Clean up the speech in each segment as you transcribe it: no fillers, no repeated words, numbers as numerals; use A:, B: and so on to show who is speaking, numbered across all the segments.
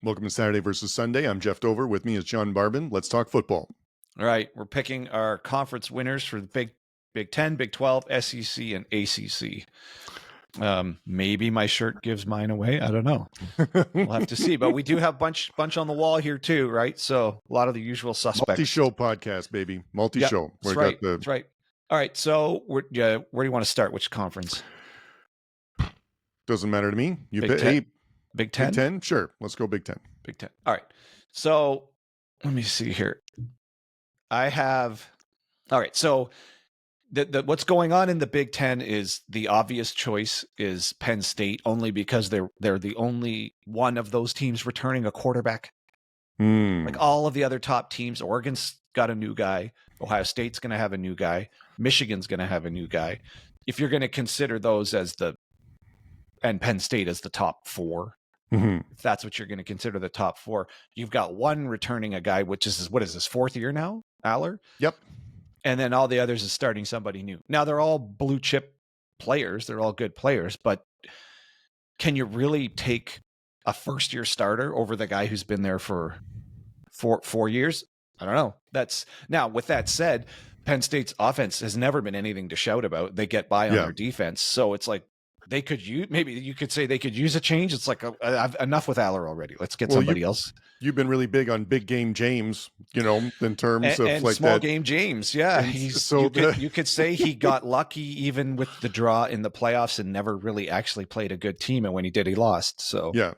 A: Welcome to Saturday versus Sunday. I'm Geoff Dover. With me is John Barban. Let's talk football.
B: All right, we're picking our conference winners for the Big 10, Big 12, SEC, and ACC. Maybe my shirt gives mine away. I don't know. We'll have to see. But we do have bunch on the wall here too, right? So a lot of the usual suspects.
A: Multi-show podcast, baby. Multi-show.
B: Yep, that's right. That's right. All right. So where do you want to start? Which conference?
A: Doesn't matter to me. You
B: Big
A: pick
B: 10? Big 10?
A: Big 10? Sure. Let's go Big 10.
B: Big 10. All right. So let me see here. All right. So what's going on in the Big 10 is the obvious choice is Penn State, only because they're the only one of those teams returning a quarterback. Like all of the other top teams, Oregon's got a new guy. Ohio State's going to have a new guy. Michigan's going to have a new guy. If you're going to consider those and Penn State as the top four, if that's what you're going to consider the top four, you've got one returning a guy, which is, what is this, fourth year now, Aller?
A: Yep.
B: And then all the others is starting somebody new. Now they're all blue chip players. They're all good players, but can you really take a first year starter over the guy who's been there for four years? I don't know. Now with that said, Penn State's offense has never been anything to shout about. They get by on their defense. So it's like, they could use, maybe you could say they could use a change. It's like I've enough with Aller already. Let's get somebody else. You've
A: been really big on big game James, in terms of
B: and
A: like
B: small
A: that.
B: game James. Yeah. You could say he got lucky even with the draw in the playoffs and never really actually played a good team. And when he did, he lost. So
A: yeah.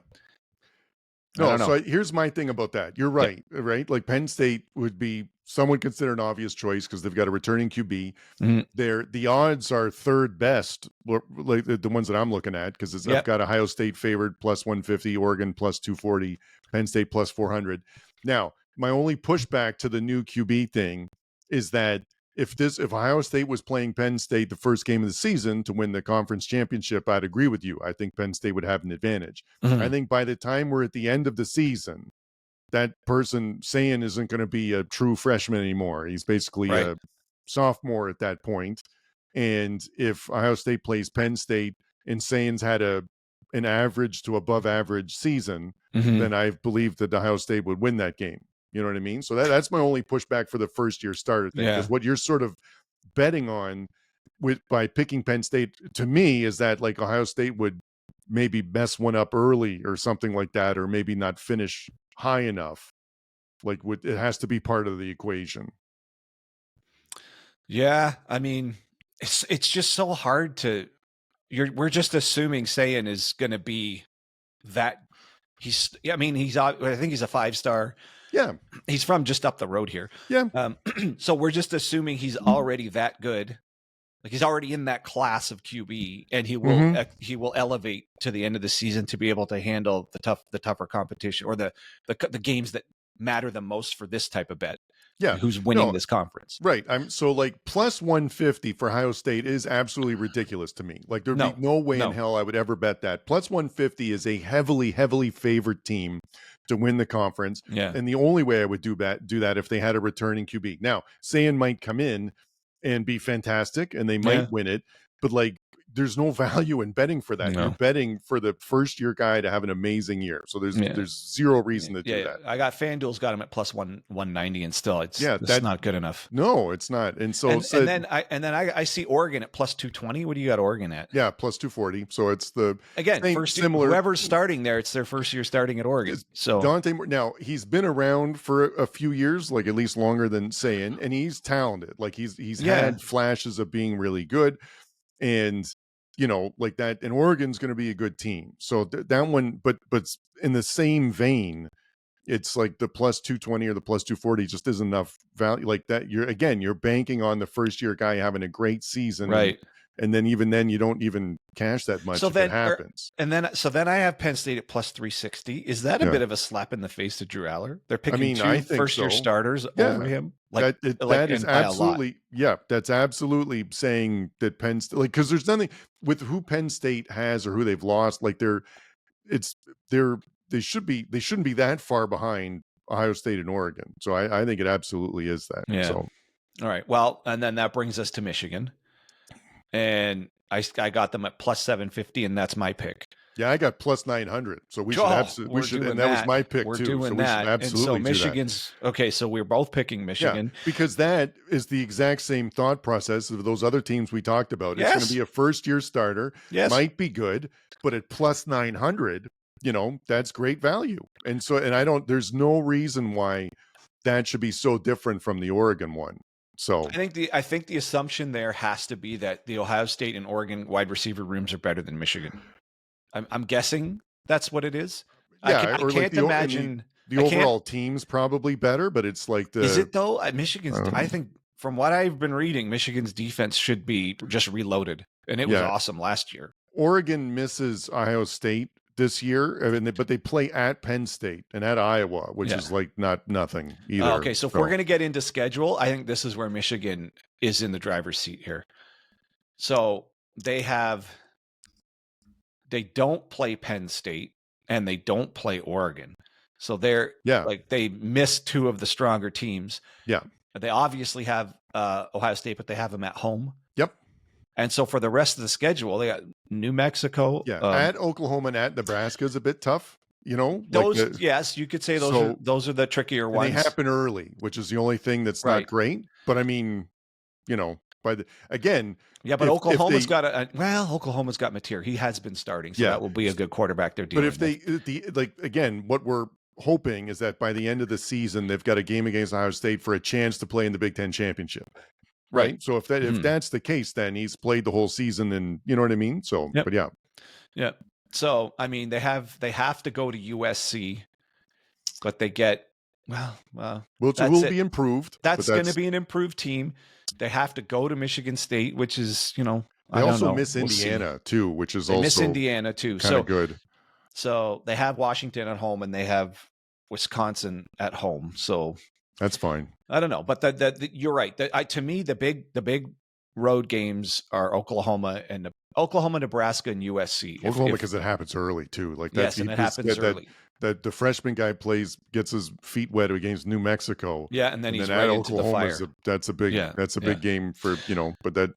A: No, so here's my thing about that. You're right, right? Like Penn State would be, some would consider an obvious choice because they've got a returning QB. The odds are third best, like the ones that I'm looking at, because I've got Ohio State favored plus 150, Oregon plus 240, Penn State plus 400. Now, my only pushback to the new QB thing is that if Ohio State was playing Penn State the first game of the season to win the conference championship, I'd agree with you. I think Penn State would have an advantage. I think by the time we're at the end of the season, that person saying isn't going to be a true freshman anymore. He's basically a sophomore at that point. And if Ohio State plays Penn State and Sayan's had an average to above average season, then I believe that Ohio State would win that game. You know what I mean? So that's my only pushback for the first year starter thing. Because what you're sort of betting on by picking Penn State, to me, is that like Ohio State would maybe mess one up early or something like that, or maybe not finish high enough. Like it has to be part of the equation.
B: Yeah, I mean, it's just so hard to. We're just assuming Sayan is going to be that. I think he's a 5-star.
A: Yeah.
B: He's from just up the road here.
A: Yeah.
B: So we're just assuming he's already that good. Like he's already in that class of QB, and he will elevate to the end of the season to be able to handle the tougher competition or the games that matter the most for this type of bet.
A: Yeah.
B: Who's winning this conference.
A: Right. So like plus 150 for Ohio State is absolutely ridiculous to me. Like there'd be no way in hell I would ever bet that. Plus 150 is a heavily, heavily favored team to win the conference.
B: Yeah.
A: And the only way I would do that if they had a returning QB. Now, Sayan might come in and be fantastic and they might win it, but like there's no value in betting for that. You're betting for the first year guy to have an amazing year. So there's zero reason to do that.
B: I got FanDuel's got him at plus 190 and still it's not good enough.
A: No, it's not. And so
B: and then I see Oregon at plus 220. What do you got Oregon at?
A: Yeah, plus 240. So it's
B: similar. Whoever's starting there, it's their first year starting at Oregon. So
A: Dante, now he's been around for a few years, like at least longer than Sayan, and he's talented. Like he's had flashes of being really good. And like that, and Oregon's going to be a good team. So that one, but in the same vein, it's like the plus 220 or the plus 240 just isn't enough value like that. You're banking on the first year guy having a great season.
B: Right.
A: And then even then you don't even cash that much if it happens.
B: So then I have Penn State at plus 360. Is that a bit of a slap in the face to Drew Aller? They're picking two first-year starters over him. That is absolutely that's absolutely saying that Penn State, like, because there's nothing with who Penn State has or who they've lost. Like they shouldn't be that far behind Ohio State and Oregon. So I think it absolutely is that. Yeah.
A: So
B: all right. Well, and then that brings us to Michigan. And I got them at plus 750, and that's my pick.
A: Yeah, I got plus 900. So we should absolutely, we should, and that was my pick too. So we should absolutely
B: and so
A: do
B: Michigan's okay. So we're both picking Michigan.
A: Yeah, because that is the exact same thought process of those other teams we talked about. It's going to be a first-year starter.
B: Yes,
A: might be good, but at plus 900, that's great value. And so, and there's no reason why that should be so different from the Oregon one. So
B: I think the assumption there has to be that the Ohio State and Oregon wide receiver rooms are better than Michigan. I'm guessing that's what it is.
A: Yeah,
B: I can't imagine
A: the overall team's probably better, but it's like
B: is it though? Michigan's. I think from what I've been reading, Michigan's defense should be just reloaded, and it was awesome last year.
A: Oregon misses Ohio State this year, but they play at Penn State and at Iowa, which is like nothing either.
B: Okay, so if we're going to get into schedule, I think this is where Michigan is in the driver's seat here. So they don't play Penn State and they don't play Oregon. So they're like they missed two of the stronger teams.
A: Yeah.
B: They obviously have Ohio State, but they have them at home.
A: Yep.
B: And so for the rest of the schedule, they got New Mexico.
A: Yeah. At Oklahoma and at Nebraska is a bit tough.
B: Those, yes, you could say those are the trickier ones.
A: They happen early, which is the only thing that's not great. But I mean, again.
B: Yeah, but Oklahoma's got Oklahoma's got Mateer. He has been starting, so that will be a good quarterback they're dealing with.
A: But again, what we're hoping is that by the end of the season, they've got a game against Ohio State for a chance to play in the Big Ten championship. Right. So if that's the case, then he's played the whole season, and you know what I mean? So, but yeah.
B: Yeah. So, I mean, they have to go to USC, but they get,
A: will be improved.
B: That's going to be an improved team. They have to go to Michigan State, which is,
A: they also miss Indiana too, which is
B: miss Indiana too.
A: Kind of good.
B: So they have Washington at home and they have Wisconsin at home. So
A: that's fine.
B: I don't know, but you're right. To me, the big road games are Oklahoma, Nebraska, and USC.
A: Oklahoma, because it happens early too. Like that's
B: it happens early.
A: That the freshman guy gets his feet wet against New Mexico.
B: Yeah, and then he's right into the fire.
A: That's a big game for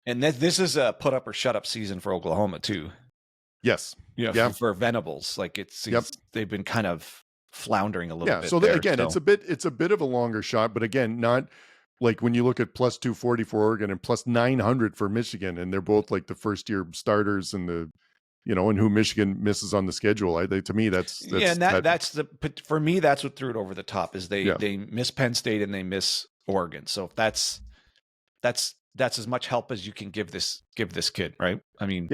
B: and this is a put up or shut up season for Oklahoma too.
A: Yes.
B: For Venables, like they've been kind of floundering a little bit.
A: So it's a bit of a longer shot, but again, not like when you look at plus 240 for Oregon and plus 900 for Michigan, and they're both like the first year starters and and who Michigan misses on the schedule. To me, that's
B: for me, that's what threw it over the top is they miss Penn State and they miss Oregon. So that's as much help as you can give this kid, right? I mean,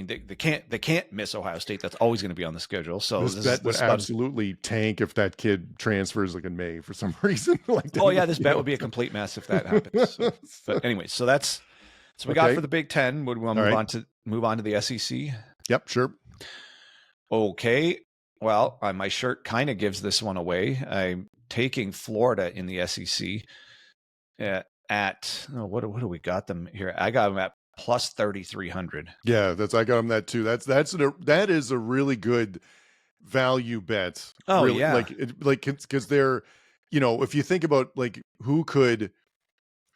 B: they can't miss Ohio State. That's always going to be on the schedule. So
A: this would absolutely tank if that kid transfers like in May for some reason.
B: This bet would be a complete mess if that happens. So, but anyway, so that's we got for the Big Ten. Would we want to move on to the SEC?
A: Yep, sure.
B: Okay. Well, my shirt kind of gives this one away. I'm taking Florida in the SEC what do we got them here? I got them at plus 3,300.
A: Yeah, I got them that too. That is a really good value bet.
B: Oh,
A: really,
B: yeah.
A: Because they're, if you think about like who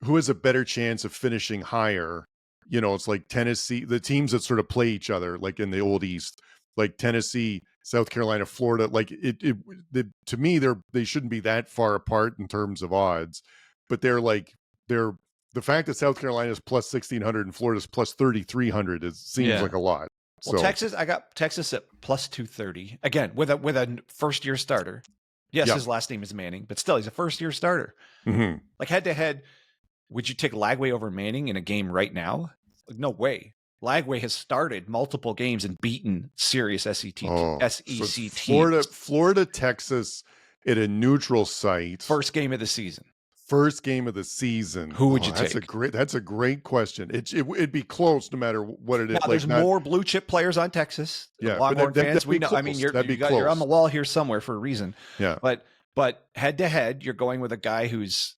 A: has a better chance of finishing higher, it's like Tennessee, the teams that sort of play each other, like in the old East, like Tennessee, South Carolina, Florida, like to me, they shouldn't be that far apart in terms of odds, but the fact that South Carolina is plus 1,600 and Florida's plus 3,300 seems like a lot.
B: Well, Texas, I got Texas at plus 230 again with a first year starter. Yes, his last name is Manning, but still, he's a first year starter.
A: Mm-hmm.
B: Like head to head, would you take Lagway over Manning in a game right now? Like, no way. Lagway has started multiple games and beaten serious SEC teams.
A: Florida, Texas at a neutral site.
B: First game of the season.
A: Who
B: would you take?
A: That's a great question. It'd be close no matter what it is.
B: Now, there's more blue chip players on Texas.
A: Yeah,
B: Longhorn fans. We know.
A: Close.
B: I mean, you're on the wall here somewhere for a reason.
A: Yeah.
B: But head to head, you're going with a guy who's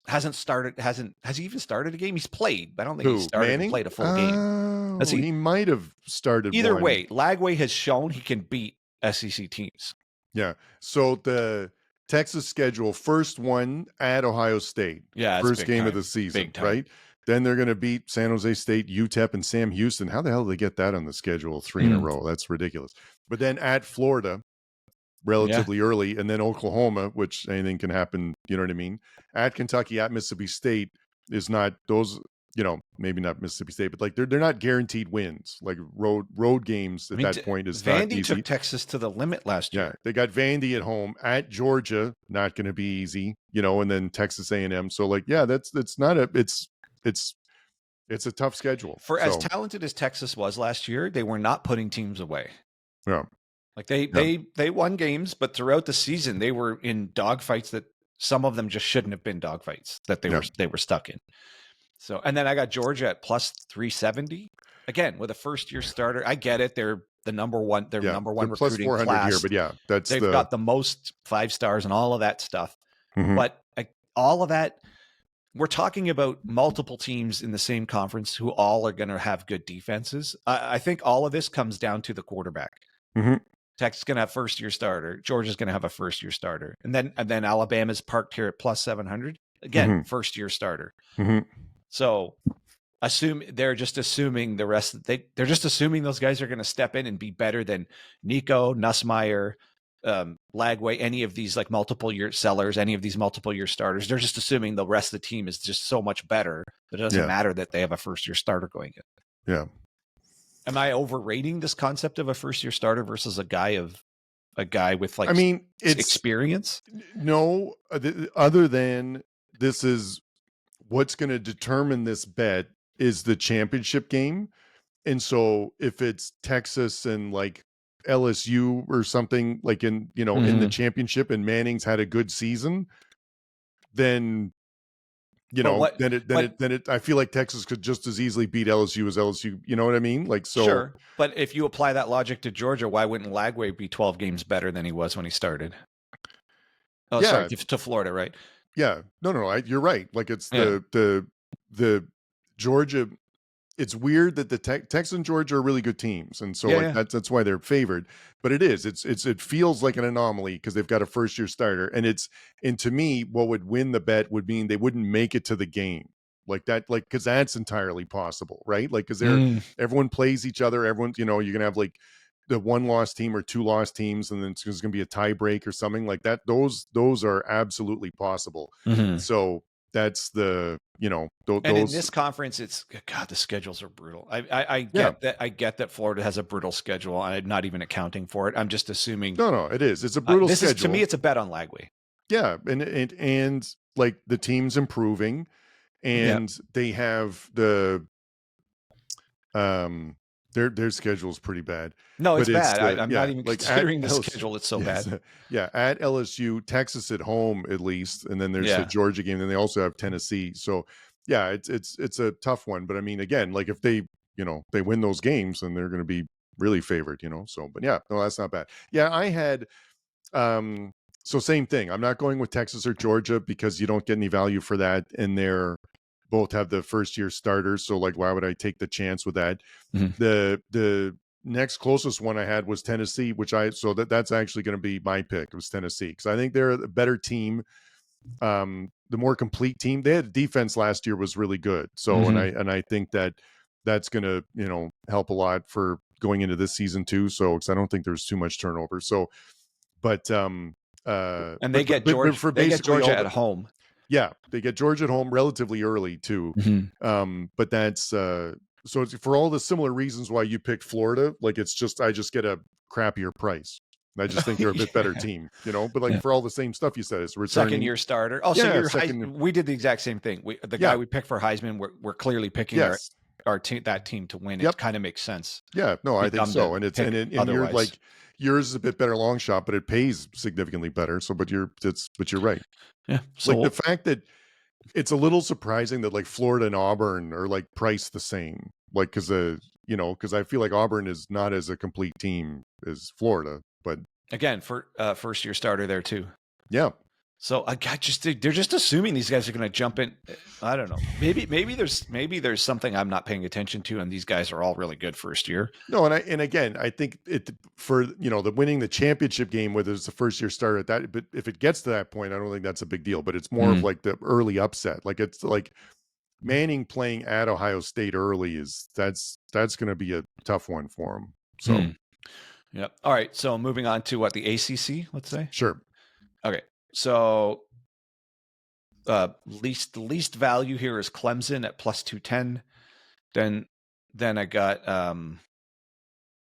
B: hasn't started. Has he even started a game? He's played. But I don't think he's started and played a full game.
A: He might have started.
B: Either way, Lagway has shown he can beat SEC teams.
A: Yeah. So the Texas schedule, first one at Ohio State.
B: Yeah.
A: First game of the season, right? Then they're going to beat San Jose State, UTEP, and Sam Houston. How the hell did they get that on the schedule 3 in a row? That's ridiculous. But then at Florida, relatively early, and then Oklahoma, which anything can happen, you know what I mean? At Kentucky, at Mississippi State is not those, maybe not Mississippi State, but like they're not guaranteed wins. Like road games at that point is not
B: Vandy
A: easy.
B: took Texas to the limit last year.
A: Yeah, they got Vandy at home. At Georgia, not going to be easy, and then Texas A&M. So like, yeah, it's a tough schedule.
B: As talented as Texas was last year, they were not putting teams away.
A: Yeah.
B: Like they won games, but throughout the season they were in dogfights that some of them just shouldn't have been dogfights that they were stuck in. So, and then I got Georgia at plus 370 again with a first year starter. I get it; they're the number one. They're number one recruiting
A: plus 400
B: class.
A: Here, but yeah,
B: they've got the most 5 stars and all of that stuff.
A: Mm-hmm.
B: But all of that, we're talking about multiple teams in the same conference who all are going to have good defenses. I think all of this comes down to the quarterback.
A: Mm-hmm.
B: Texas is going to have first-year starter. Georgia's going to have a first-year starter. And then Alabama's parked here at plus 700. Again, first-year starter.
A: Mm-hmm.
B: So they're just assuming the rest. They're just assuming those guys are going to step in and be better than Nico, Nussmeier, Lagway, any of these like multiple-year sellers, any of these multiple-year starters. They're just assuming the rest of the team is just so much better that it doesn't matter that they have a first-year starter going in.
A: Yeah.
B: Am I overrating this concept of a first-year starter versus a guy with like
A: it's
B: experience?
A: No, other than this is what's going to determine this bet is the championship game. And so if it's Texas and like LSU or something like in the championship and Manning's had a good season, then I feel like Texas could just as easily beat LSU as LSU. You know what I mean? Like, so.
B: Sure. But if you apply that logic to Georgia, why wouldn't Lagway be 12 games better than he was when he started? Oh, sorry, to Florida, right?
A: Yeah. No, you're right. Like it's the Georgia. It's weird that the Texas and Georgia are really good teams, and so that's why they're favored. But it feels like an anomaly because they've got a first year starter, and to me, what would win the bet would mean they wouldn't make it to the game like that, like because that's entirely possible, right? Like because everyone plays each other, everyone you're gonna have like the 1-loss team or 2-loss teams, and then there's gonna be a tie break or something like that. Those are absolutely possible. So. That's the and
B: in this conference, it's God. The schedules are brutal. I get that. I get that Florida has a brutal schedule. I'm not even accounting for it. I'm just assuming.
A: No, it is. It's a brutal schedule.
B: To me, it's a bet on Lagway.
A: Yeah, and like the team's improving, and they have the their schedule is pretty bad.
B: No, it's bad. I'm not even considering the schedule. It's so bad.
A: Yeah, at LSU, Texas at home at least, and then there's the Georgia game, and they also have Tennessee. So yeah, it's a tough one. But I mean, again, like if they they win those games, then they're going to be really favored. So but yeah, no, that's not bad. Yeah, I had so same thing. I'm not going with Texas or Georgia because you don't get any value for that, and they're both have the first year starters. So like, why would I take the chance with that? The next closest one I had was Tennessee, that's actually going to be my pick. It was Tennessee because I think they're a better team, the more complete team. They had defense last year was really good. So and I think that's going to help a lot for going into this season too. So because I don't think there's too much turnover. So, but
B: and they get Georgia at home.
A: Yeah, they get Georgia at home relatively early too. But that's so it's for all the similar reasons why you picked Florida. Like I just get a crappier price. I just think they're a bit better team, But like for all the same stuff you said, it's returning
B: second-year starter. Oh, so we did the exact same thing. The guy we picked for Heisman, we're clearly picking our team, that team to win. It kind of makes sense.
A: Yeah, no, I think so. And you're like yours is a bit better long shot, but it pays significantly better. So, but you're right.
B: Yeah. So
A: like the fact that it's a little surprising that like Florida and Auburn are like priced the same, like because I feel like Auburn is not as a complete team as Florida, but again,
B: for first year starter there too.
A: Yeah.
B: So they're just assuming these guys are going to jump in. I don't know. Maybe there's something I'm not paying attention to, and these guys are all really good first year.
A: No, and again, I think it for the winning the championship game, whether it's the first year starter at that, but if it gets to that point, I don't think that's a big deal. But it's more of like the early upset. Like it's like Manning playing at Ohio State early that's going to be a tough one for him. So,
B: Yep. All right. So moving on to what, the ACC, let's say.
A: Sure.
B: Okay. So least value here is Clemson at plus 210. Then I got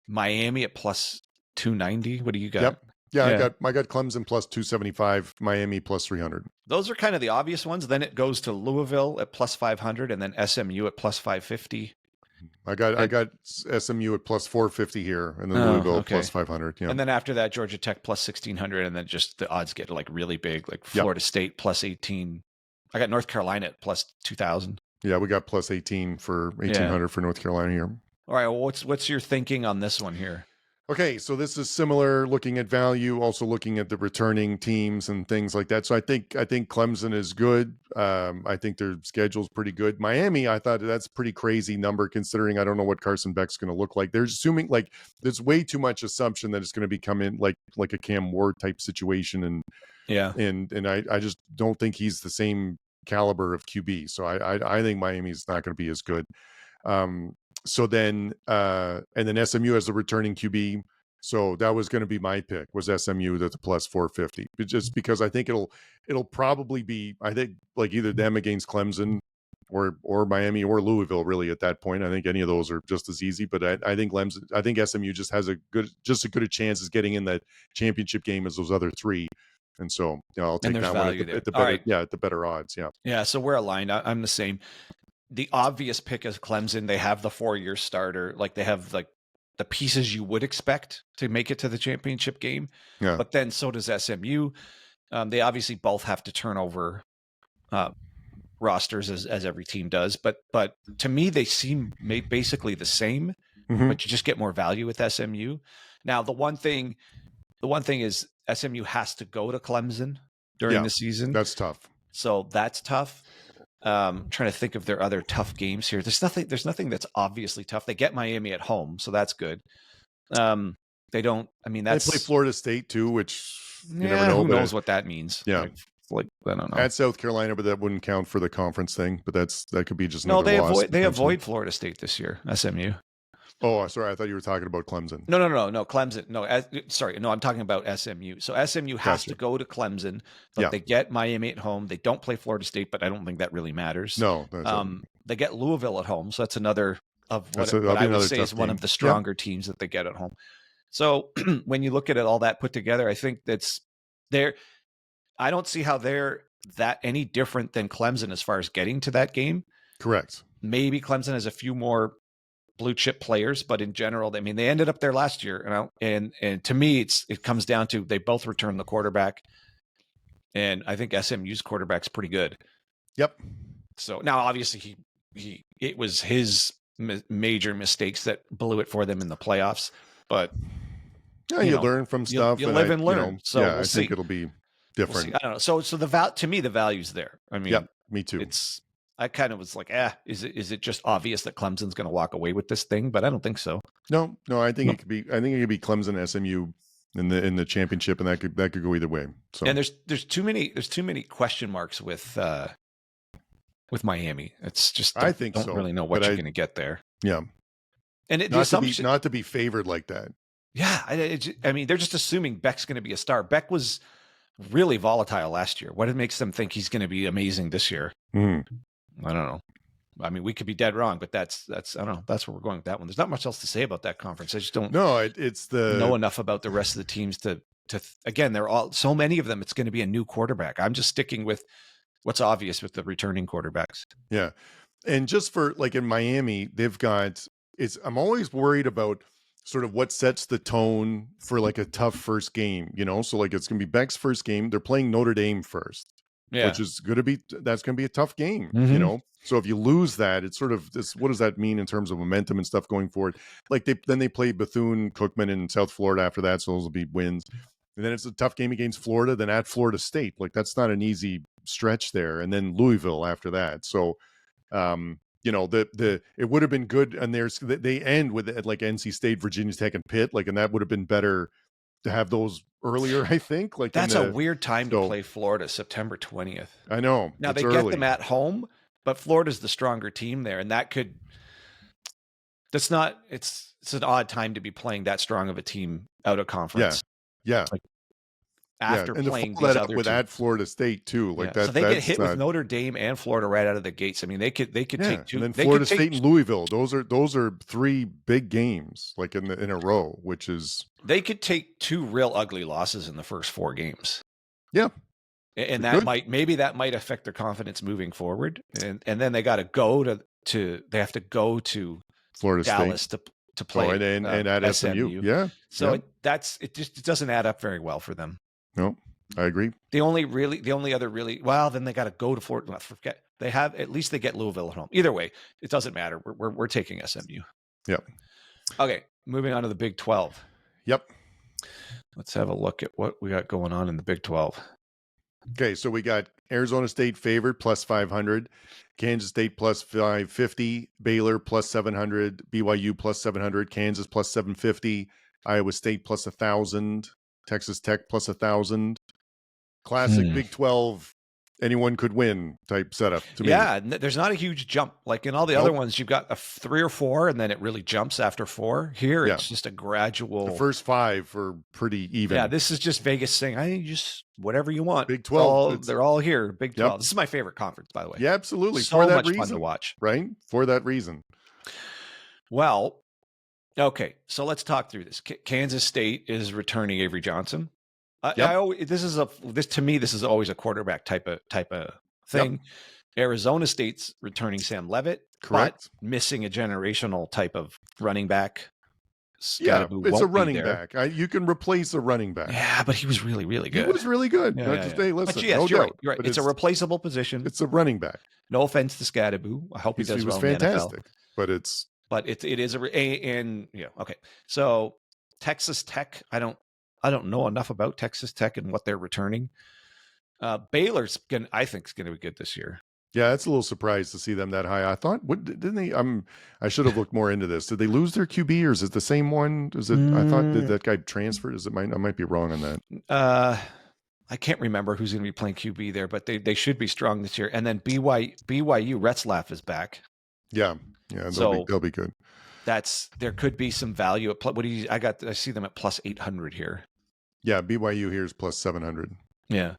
B: Miami at plus 290. What do you got?
A: Yep. Yeah, I got Clemson plus 275, Miami plus 300.
B: Those are kind of the obvious ones. Then it goes to Louisville at plus 500, and then SMU at plus 550.
A: I got SMU at plus 450 here, and then Louisville plus 500. Yeah.
B: And then after that, Georgia Tech plus 1600, and then just the odds get like really big, like Florida State plus 18. I got North Carolina at plus 2000.
A: Yeah, we got plus 18 for 1800 for North Carolina here.
B: All right, well, what's your thinking on this one here?
A: Okay, so this is similar, looking at value, also looking at the returning teams and things like that. So I think Clemson is good. I think their schedule's pretty good. Miami, I thought that's a pretty crazy number considering I don't know what Carson Beck's going to look like. They're assuming like there's way too much assumption that it's going to become in like a Cam Ward type situation, and I just don't think he's the same caliber of QB. So I think Miami's not going to be as good. So then, and then SMU as the returning QB. So that was going to be my pick, was SMU at the plus 450, just because I think it'll probably be, I think, like either them against Clemson or Miami or Louisville really at that point. I think any of those are just as easy, but I think SMU just has as good a chance as getting in that championship game as those other three. And so I'll take that one at the better, at the better odds. Yeah.
B: Yeah. So we're aligned. I'm the same. The obvious pick is Clemson. They have the 4-year starter. Like they have like the pieces you would expect to make it to the championship game. Yeah. But then so does SMU. They obviously both have to turn over rosters as every team does. But to me, they seem basically the same, but you just get more value with SMU. Now, the one thing is SMU has to go to Clemson during the season.
A: That's tough.
B: So that's tough. Trying to think of their other tough games here. There's nothing that's obviously tough. They get Miami at home, so that's good. They don't. I mean, they
A: play Florida State too, which you never know.
B: Who knows what that means?
A: Yeah,
B: like I don't know.
A: At South Carolina, but that wouldn't count for the conference thing. But that could be just
B: they avoid Florida State this year. SMU.
A: Oh, sorry. I thought you were talking about Clemson.
B: No. Clemson. No, sorry. No, I'm talking about SMU. So SMU has to go to Clemson, but they get Miami at home. They don't play Florida State, but I don't think that really matters.
A: No.
B: They get Louisville at home, so that's another of what I would say is one of the stronger teams that they get at home. So when you look at it, all that put together, I think I don't see how they're that any different than Clemson as far as getting to that game.
A: Correct.
B: Maybe Clemson has a few more blue chip players, but in general, I mean, they ended up there last year, and to me, it comes down to they both return the quarterback, and I think SMU's quarterback's pretty good.
A: Yep.
B: So now, obviously, it was his major mistakes that blew it for them in the playoffs, but
A: you learn from stuff.
B: You live and learn. So we'll
A: I think it'll be different.
B: I don't know. So to me, the value's there. I mean,
A: me too.
B: I kind of was like, is it just obvious that Clemson's going to walk away with this thing? But I don't think so.
A: No, it could be. I think it could be Clemson, SMU in the championship, and that could go either way. So,
B: and there's too many question marks with Miami. It's just
A: I think
B: don't really know what you're going to get there.
A: Yeah,
B: and
A: not to be favored like that.
B: Yeah, I mean, they're just assuming Beck's going to be a star. Beck was really volatile last year. What makes them think he's going to be amazing this year? I don't know. I mean, we could be dead wrong, but that's I don't know. That's where we're going with that one. There's not much else to say about that conference. I just don't know enough about the rest of the teams to again, they're all so many of them. It's going to be a new quarterback. I'm just sticking with what's obvious with the returning quarterbacks.
A: Yeah, and just for like in Miami, they've got I'm always worried about sort of what sets the tone for like a tough first game. So like it's going to be Beck's first game. They're playing Notre Dame first. Yeah. Which is going to be a tough game, So if you lose that, it's sort of this. What does that mean in terms of momentum and stuff going forward? Like they play Bethune-Cookman in South Florida after that, so those will be wins. And then it's a tough game against Florida, then at Florida State. Like that's not an easy stretch there, and then Louisville after that. So, it would have been good, and they end with like NC State, Virginia Tech, and Pitt, like, and that would have been better to have those earlier, I think. Like
B: that's a weird time to play Florida, September 20th.
A: I know.
B: Now they get them at home, but Florida's the stronger team there, and it's an odd time to be playing that strong of a team out of conference.
A: Yeah.
B: Like, after
A: and
B: playing
A: to follow
B: these
A: that up
B: other
A: with
B: teams.
A: at Florida State too, like that.
B: So they get hit
A: not...
B: with Notre Dame and Florida right out of the gates. I mean, they could take two.
A: And then Florida State and Louisville. Those are 3 big games like in a row, which is
B: they could take 2 real ugly losses in the first 4 games.
A: Yeah,
B: and that might affect their confidence moving forward. And then they got to go they have to go to
A: Florida
B: Dallas
A: State
B: to play
A: and at SMU. Yeah.
B: So it doesn't add up very well for them.
A: No, I agree.
B: The only other then they got to go to Florida. Forget at least they get Louisville at home. Either way, it doesn't matter. We're taking SMU.
A: Yep.
B: Okay, moving on to the Big 12.
A: Yep.
B: Let's have a look at what we got going on in the Big 12.
A: Okay, so we got Arizona State favored plus 500, Kansas State plus 550, Baylor plus 700, BYU plus 700, Kansas plus 750, Iowa State plus 1,000, Texas Tech plus 1,000. Classic Big 12, anyone could win type setup to me.
B: Yeah, there's not a huge jump. Like in all the other ones, you've got a 3 or 4, and then it really jumps after 4. Here, it's just a gradual.
A: The first 5 are pretty even.
B: Yeah, this is just Vegas saying, I just whatever you want.
A: Big 12.
B: They're all here. Big 12. This is my favorite conference, by the way.
A: Yeah, absolutely.
B: So
A: for that
B: much
A: reason,
B: fun to watch.
A: Right? For that reason.
B: Well, okay, so let's talk through this. Kansas State is returning Avery Johnson. This is always a quarterback type of thing.
A: Yep.
B: Arizona State's returning Sam Leavitt,
A: correct,
B: but missing a generational type of running back.
A: It's a running back. You can replace a running back.
B: Yeah, but he was really, really good.
A: He was really good.
B: Listen, yes, you're right. It's a replaceable position.
A: It's a running back.
B: No offense to Scadaboo. I hope he does well in the NFL.
A: But
B: it is okay. So Texas Tech, I don't know enough about Texas Tech and what they're returning. Baylor's I think is going to be good this year.
A: Yeah, it's a little surprised to see them that high. I thought, didn't they? I should have looked more into this. Did they lose their QB, or is it the same one? Is it? I thought that guy transferred. I might be wrong on that.
B: I can't remember who's going to be playing QB there, but they should be strong this year. And then BYU Retzlaff is back.
A: Yeah, they'll be good.
B: There could be some value at I see them at plus 800 here.
A: Yeah, BYU here is plus 700.
B: Yeah.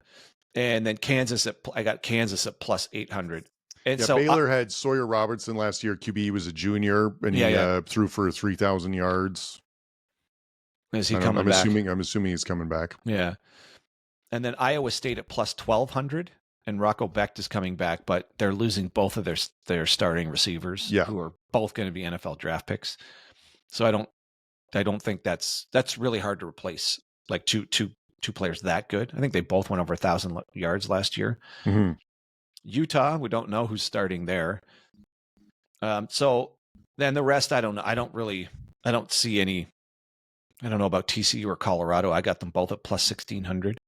B: And then I got Kansas at plus 800. And so
A: Baylor had Sawyer Robertson last year. QB, he was a junior, and he threw for 3,000 yards.
B: Is he coming back?
A: I'm assuming he's coming back.
B: Yeah. And then Iowa State at plus 1,200, and Rocco Becht is coming back, but they're losing both of their starting receivers, who are both going to be NFL draft picks. So I don't think that's really hard to replace, like two players that good. I think they both went over 1,000 yards last year.
A: Mm-hmm.
B: Utah, we don't know who's starting there. So then the rest, I don't know. I don't see any. I don't know about TCU or Colorado. I got them both at plus 1,600.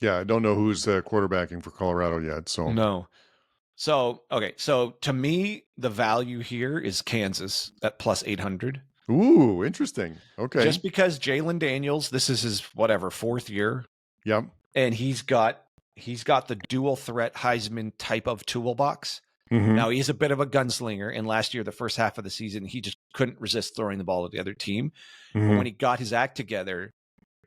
A: Yeah, I don't know who's quarterbacking for Colorado yet. So
B: no. So okay. So to me, the value here is Kansas at plus 800.
A: Ooh, interesting. Okay.
B: Just because Jalen Daniels, this is his 4th year.
A: Yep.
B: And he's got the dual threat Heisman type of toolbox.
A: Mm-hmm.
B: Now he's a bit of a gunslinger, and last year, the first half of the season, he just couldn't resist throwing the ball at the other team.
A: Mm-hmm.
B: But when he got his act together,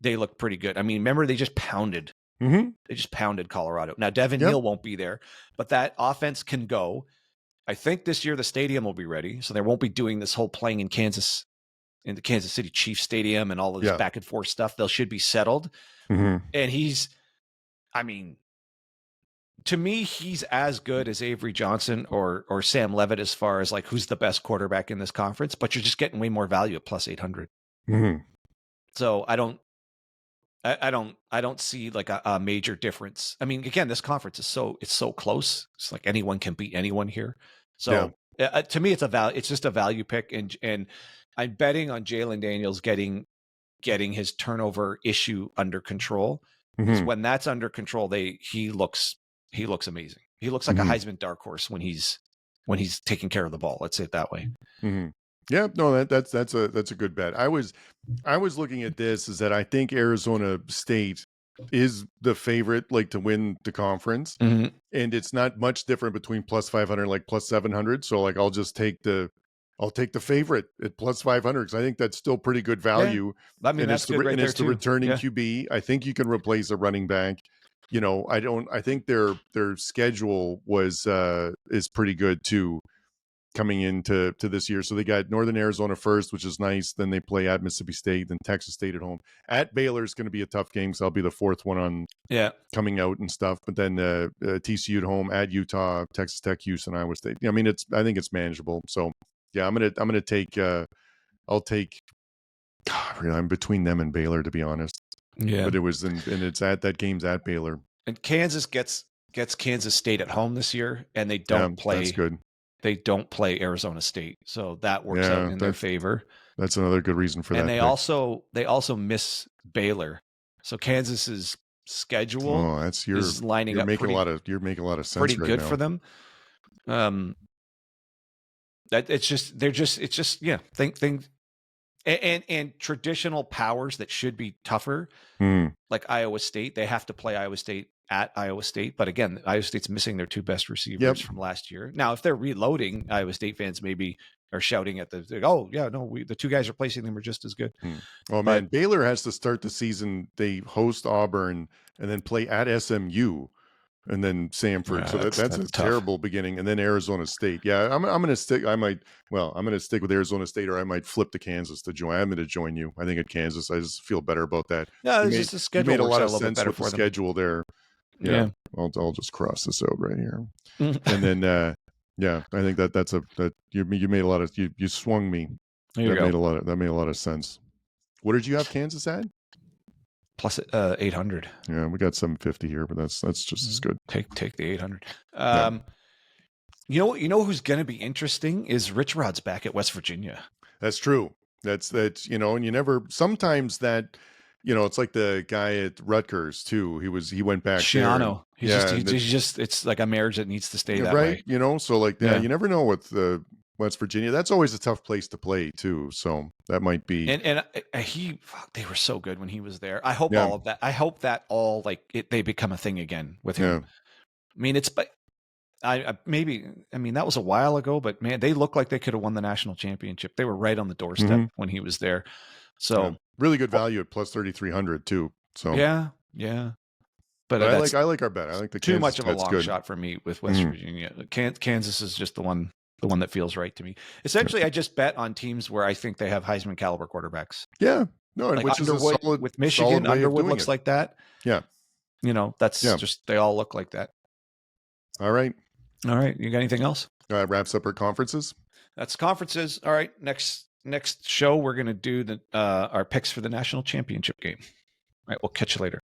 B: they looked pretty good. I mean, remember they just pounded.
A: Mm-hmm.
B: They just pounded Colorado. Now Devin Neal won't be there, but that offense can go. I think this year the stadium will be ready, so they won't be doing this whole playing in Kansas, in the Kansas City Chiefs Stadium and all of this back and forth stuff. They should be settled.
A: Mm-hmm.
B: And to me, he's as good as Avery Johnson or Sam Leavitt as far as like who's the best quarterback in this conference, but you're just getting way more value at plus 800.
A: Mm-hmm.
B: So I don't see like a major difference. I mean, again, this conference is so close. It's like anyone can beat anyone here. So to me, it's just a value pick, and I'm betting on Jalen Daniels getting his turnover issue under control. Because when that's under control, he looks amazing. He looks like a Heisman dark horse when he's taking care of the ball. Let's say it that way.
A: Mm-hmm. Yeah, no, that's a good bet. I was looking at this is that I think Arizona State is the favorite, like, to win the conference.
B: Mm-hmm.
A: And it's not much different between plus 500, like plus 700. So like, I'll take the favorite at plus 500 because I think that's still pretty good value.
B: I mean,
A: And
B: that's good right there
A: it's the
B: too.
A: returning
B: Yeah.
A: QB. I think you can replace a running back. You know, I think their schedule is pretty good too coming into this year. So they got Northern Arizona first, which is nice. Then they play at Mississippi State, then Texas State at home. At Baylor is going to be a tough game, so I'll be the fourth one on coming out and stuff. But then TCU at home, at Utah, Texas Tech, Houston, Iowa State. I mean, I think it's manageable. So yeah, I'm gonna take I'll take. God, really, I'm between them and Baylor, to be honest.
B: Yeah,
A: but it's at that game's at Baylor.
B: And Kansas gets Kansas State at home this year, and they don't play.
A: That's good.
B: They don't play Arizona State, so that works out in their favor.
A: That's another good reason for that.
B: And they also miss Baylor, so Kansas's schedule is lining up.
A: You're making a lot of sense.
B: Pretty
A: right
B: good
A: now.
B: for them. It's just think and traditional powers that should be tougher, like Iowa State. They have to play Iowa State at Iowa State, but again, Iowa State's missing their two best receivers from last year. Now, if they're reloading, Iowa State fans maybe are shouting at the two guys replacing them are just as good.
A: Oh man, Baylor has to start the season. They host Auburn and then play at SMU. And then Samford. So that's a terrible beginning. And then Arizona State. Yeah, I'm going to stick. I'm going to stick with Arizona State, or I might flip to Kansas to join. I'm going to join you. I think at Kansas, I just feel better about that.
B: Yeah, the schedule
A: made a lot of
B: sense
A: with the schedule there. Yeah. I'll just cross this out right here. And then, I think you made a lot of, you swung me. That made a lot of sense. What did you have Kansas at?
B: Plus 800.
A: Yeah, we got 750 here, but that's just as good.
B: Take the 800. You know who's going to be interesting is Rich Rod's back at West Virginia.
A: That's true. That's and you never. Sometimes that, it's like the guy at Rutgers too. He went back.
B: Shiano. He's just it's like a marriage that needs to stay that way.
A: So like you never know with the West Virginia. That's always a tough place to play too. So that might be.
B: And they were so good when he was there. I hope all of that. I hope that all they become a thing again with him. I mean, that was a while ago, but man, they look like they could have won the national championship. They were right on the doorstep when he was there. So
A: really good value at plus 3,300 too. So
B: yeah. But
A: I like our bet. I like the
B: too
A: Kansas
B: much of a long
A: good.
B: shot for me with West Virginia. Kansas is just the one that feels right to me. Essentially, I just bet on teams where I think they have Heisman caliber quarterbacks.
A: Yeah. No, like which
B: Underwood,
A: is a solid,
B: with Michigan, Underwood looks like that.
A: Yeah.
B: That's just, they all look like that.
A: All right.
B: You got anything else?
A: Wraps up our conferences.
B: That's conferences. All right. Next show, we're going to do our picks for the national championship game. All right. We'll catch you later.